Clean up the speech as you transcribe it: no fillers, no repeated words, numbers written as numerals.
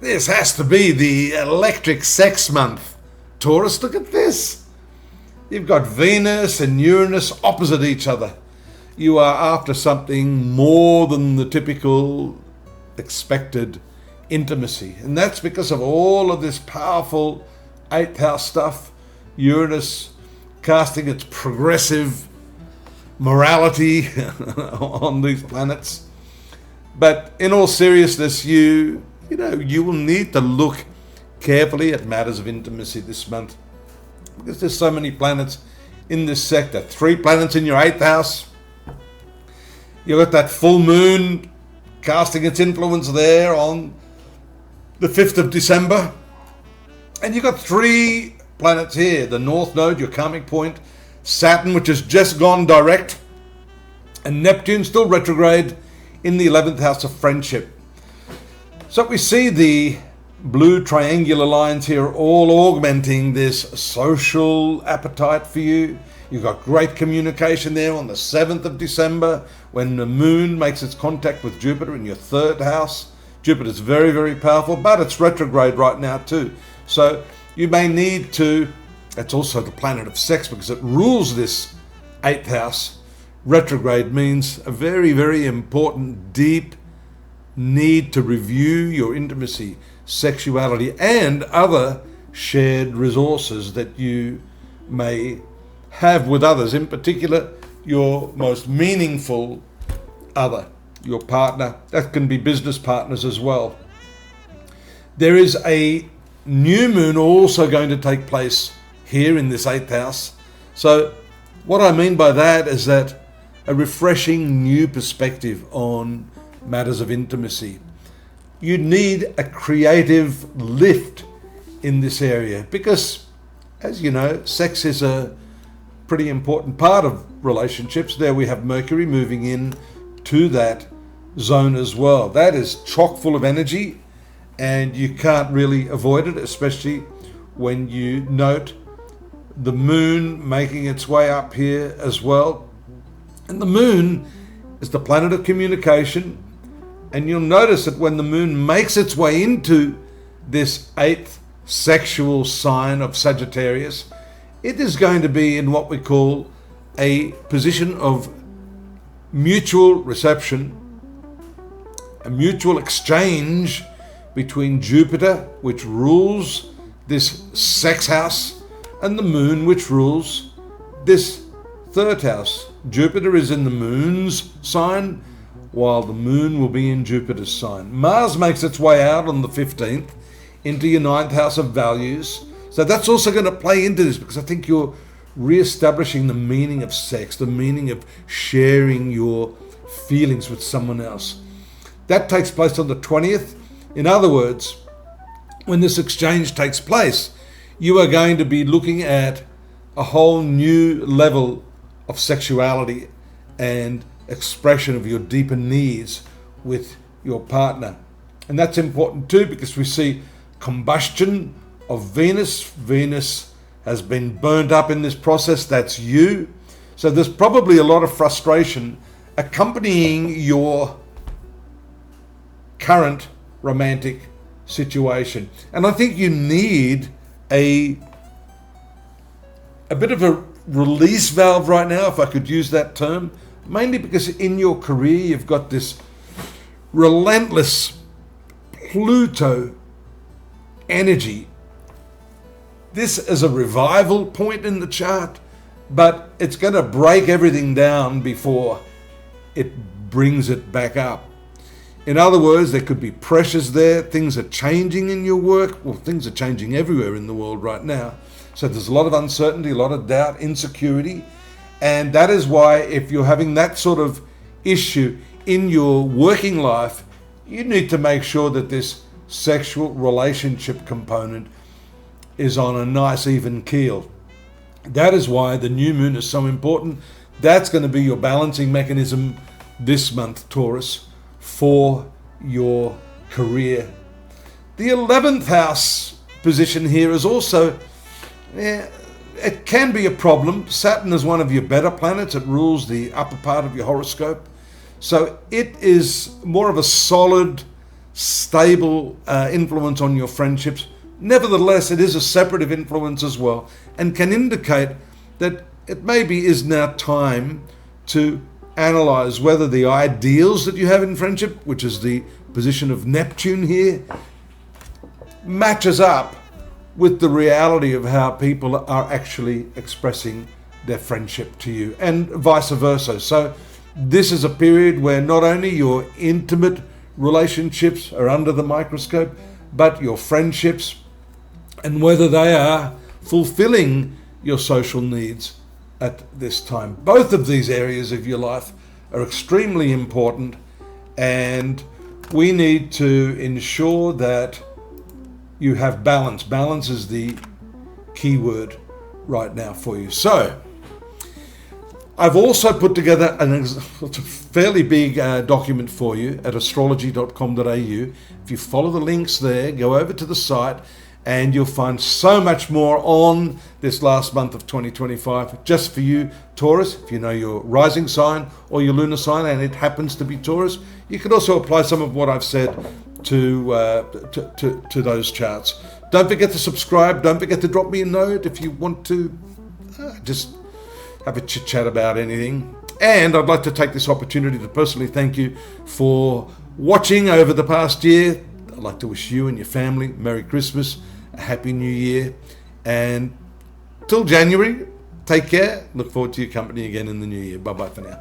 This has to be the electric sex month. Taurus, look at this. You've got Venus and Uranus opposite each other. You are after something more than the typical expected intimacy. And that's because of all of this powerful 8th house stuff. Uranus casting its progressive morality on these planets. But in all seriousness, you will need to look carefully at matters of intimacy this month, because there's so many planets in this sector. 3 planets in your 8th house. You've got that full moon casting its influence there on the 5th of December. And you've got 3 planets here. The North Node, your karmic point, Saturn, which has just gone direct, and Neptune still retrograde in the 11th house of friendship. So we see the blue triangular lines here all augmenting this social appetite for you. You've got great communication there on the 7th of December when the moon makes its contact with Jupiter in your 3rd house. Jupiter's very, very powerful, but it's retrograde right now too. So you may need to, it's also the planet of sex because it rules this 8th house. Retrograde means a very, very important, deep need to review your intimacy, sexuality, and other shared resources that you may have with others, in particular your most meaningful other, your partner. That can be business partners as well. There is a new moon also going to take place here in this 8th house. So what I mean by that is that a refreshing new perspective on matters of intimacy. You need a creative lift in this area because, as you know, sex is a pretty important part of relationships. There we have Mercury moving in to that zone as well. That is chock full of energy and you can't really avoid it, especially when you note the moon making its way up here as well. And the moon is the planet of communication. And you'll notice that when the moon makes its way into this 8th sexual sign of Sagittarius, it is going to be in what we call a position of mutual reception, a mutual exchange between Jupiter, which rules this sex house, and the moon, which rules this 3rd house. Jupiter is in the moon's sign, while the moon will be in Jupiter's sign. Mars makes its way out on the 15th into your 9th house of values. So that's also going to play into this because I think you're re-establishing the meaning of sex, the meaning of sharing your feelings with someone else. That takes place on the 20th. In other words, when this exchange takes place, you are going to be looking at a whole new level of sexuality and expression of your deeper needs with your partner. And that's important too because we see combustion of Venus. Venus has been burned up in this process. That's you. So there's probably a lot of frustration accompanying your current romantic situation. And I think you need a bit of a release valve right now, if I could use that term, mainly because in your career you've got this relentless Pluto energy. This is a revival point in the chart, but it's going to break everything down before it brings it back up. In other words, there could be pressures there. Things are changing in your work. Well, things are changing everywhere in the world right now. So there's a lot of uncertainty, a lot of doubt, insecurity. And that is why if you're having that sort of issue in your working life, you need to make sure that this sexual relationship component is on a nice even keel. That is why the new moon is so important. That's going to be your balancing mechanism this month, Taurus, for your career. The 11th house position here is also, it can be a problem. Saturn is one of your better planets. It rules the upper part of your horoscope. So it is more of a solid stable influence on your friendships. Nevertheless, it is a separative influence as well, and can indicate that it maybe is now time to analyze whether the ideals that you have in friendship, which is the position of Neptune here, matches up with the reality of how people are actually expressing their friendship to you, and vice versa. So this is a period where not only your intimate relationships are under the microscope, but your friendships and whether they are fulfilling your social needs at this time. Both of these areas of your life are extremely important, and we need to ensure that you have balance. Balance is the key word right now for you. So I've also put together it's a fairly big document for you at astrology.com.au. If you follow the links there, go over to the site, and you'll find so much more on this last month of 2025 just for you, Taurus. If you know your rising sign or your lunar sign and it happens to be Taurus, you can also apply some of what I've said to those charts. Don't forget to subscribe. Don't forget to drop me a note if you want to just have a chit chat about anything. And I'd like to take this opportunity to personally thank you for watching over the past year. I'd like to wish you and your family Merry Christmas, a Happy New Year, and till January, take care. Look forward to your company again in the new year. Bye-bye for now.